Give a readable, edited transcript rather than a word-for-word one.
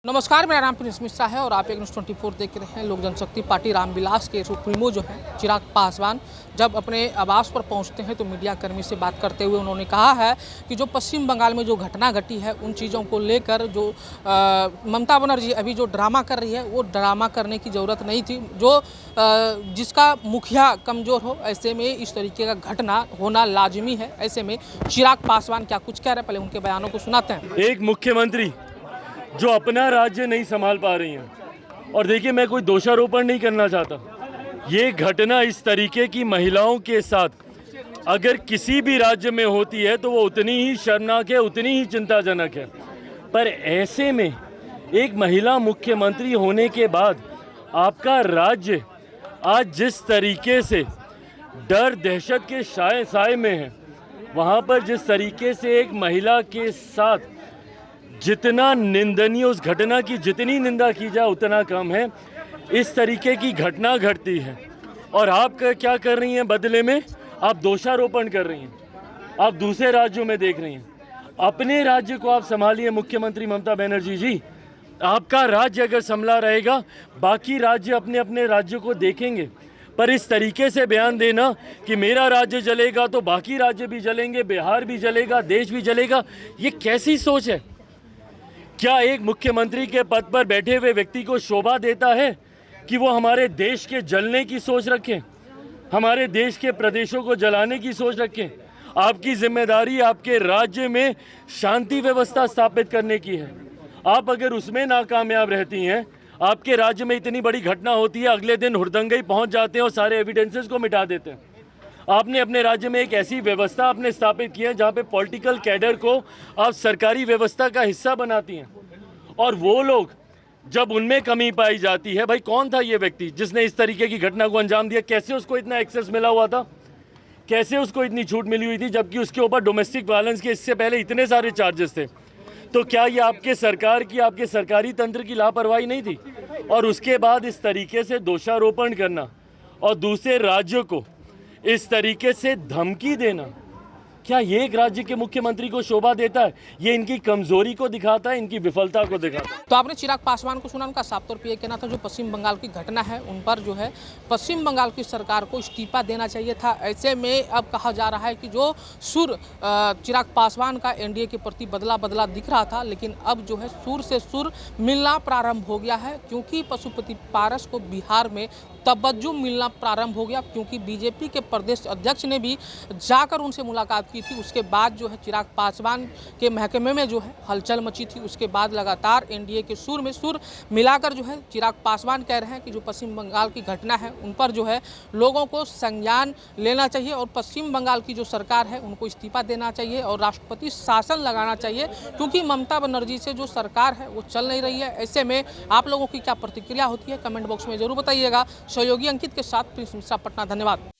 नमस्कार, मेरा नाम प्रिंस मिश्रा है और आप एक न्यूज़ 24 देख रहे हैं। लोक जनशक्ति पार्टी रामविलास के सुप्रीमो जो हैं चिराग पासवान जब अपने आवास पर पहुंचते हैं तो मीडिया कर्मी से बात करते हुए उन्होंने कहा है कि जो पश्चिम बंगाल में जो घटना घटी है उन चीज़ों को लेकर जो ममता बनर्जी अभी जो ड्रामा कर रही है वो ड्रामा करने की ज़रूरत नहीं थी। जो जिसका मुखिया कमज़ोर हो ऐसे में इस तरीके का घटना होना लाजमी है। ऐसे में चिराग पासवान क्या कुछ कह रहे हैं, पहले उनके बयानों को सुनाते हैं। एक मुख्यमंत्री जो अपना राज्य नहीं संभाल पा रही हैं, और देखिए मैं कोई दोषारोपण नहीं करना चाहता, ये घटना इस तरीके की महिलाओं के साथ अगर किसी भी राज्य में होती है तो वो उतनी ही शर्मनाक है, उतनी ही चिंताजनक है। पर ऐसे में एक महिला मुख्यमंत्री होने के बाद आपका राज्य आज जिस तरीके से डर दहशत के साए में है, वहाँ पर जिस तरीके से एक महिला के साथ जितना निंदनीय, उस घटना की जितनी निंदा की जाए उतना कम है। इस तरीके की घटना घटती है और आप क्या कर रही हैं बदले में? आप दोषारोपण कर रही हैं, आप दूसरे राज्यों में देख रही हैं। अपने राज्य को आप संभालिए मुख्यमंत्री ममता बनर्जी जी। आपका राज्य अगर संभला रहेगा, बाकी राज्य अपने अपने राज्यों को देखेंगे। पर इस तरीके से बयान देना कि मेरा राज्य जलेगा तो बाकी राज्य भी जलेंगे, बिहार भी जलेगा, देश भी जलेगा, ये कैसी सोच है? क्या एक मुख्यमंत्री के पद पर बैठे हुए व्यक्ति को शोभा देता है कि वो हमारे देश के जलने की सोच रखें, हमारे देश के प्रदेशों को जलाने की सोच रखें? आपकी जिम्मेदारी आपके राज्य में शांति व्यवस्था स्थापित करने की है। आप अगर उसमें नाकामयाब रहती हैं, आपके राज्य में इतनी बड़ी घटना होती है, अगले दिन हुड़दंगई पहुंच जाते हैं और सारे एविडेंसेस को मिटा देते हैं। आपने अपने राज्य में एक ऐसी व्यवस्था आपने स्थापित की है जहां पे पॉलिटिकल कैडर को आप सरकारी व्यवस्था का हिस्सा बनाती हैं, और वो लोग जब उनमें कमी पाई जाती है, भाई कौन था ये व्यक्ति जिसने इस तरीके की घटना को अंजाम दिया? कैसे उसको इतना एक्सेस मिला हुआ था? कैसे उसको इतनी छूट मिली हुई थी, जबकि उसके ऊपर डोमेस्टिक वायलेंस के इससे पहले इतने सारे चार्जेस थे? तो क्या ये आपके सरकार की, आपके सरकारी तंत्र की लापरवाही नहीं थी? और उसके बाद इस तरीके से दोषारोपण करना और दूसरे राज्यों को इस तरीके से धमकी देना, क्या ये एक राज्य के मुख्यमंत्री को शोभा देता है? ये इनकी कमजोरी को दिखाता है, इनकी विफलता को दिखाता है। तो आपने चिराग पासवान को सुना, उनका साफ तौर पर यह कहना था जो पश्चिम बंगाल की घटना है उन पर जो है पश्चिम बंगाल की सरकार को इस्तीफा देना चाहिए था। ऐसे में अब कहा जा रहा है कि जो सुर चिराग पासवान का एनडीए के प्रति बदला बदला दिख रहा था, लेकिन अब जो है सुर से सुर मिलना प्रारंभ हो गया है, क्योंकि पशुपति पारस को बिहार में तवज्जो मिलना प्रारंभ हो गया, क्योंकि बीजेपी के प्रदेश अध्यक्ष ने भी जाकर उनसे मुलाकात की थी। उसके बाद जो है चिराग पासवान के महकमे में जो है हलचल मची थी। उसके बाद लगातार एनडीए के सुर में सुर मिलाकर जो है चिराग पासवान कह रहे हैं कि जो पश्चिम बंगाल की घटना है उन पर जो है लोगों को संज्ञान लेना चाहिए और पश्चिम बंगाल की जो सरकार है उनको इस्तीफा देना चाहिए और राष्ट्रपति शासन लगाना चाहिए, क्योंकि ममता बनर्जी से जो सरकार है वो चल नहीं रही है। ऐसे में आप लोगों की क्या प्रतिक्रिया होती है कमेंट बॉक्स में जरूर बताइएगा। सहयोगी अंकित के साथ प्रिंस मिश्रा, पटना। धन्यवाद।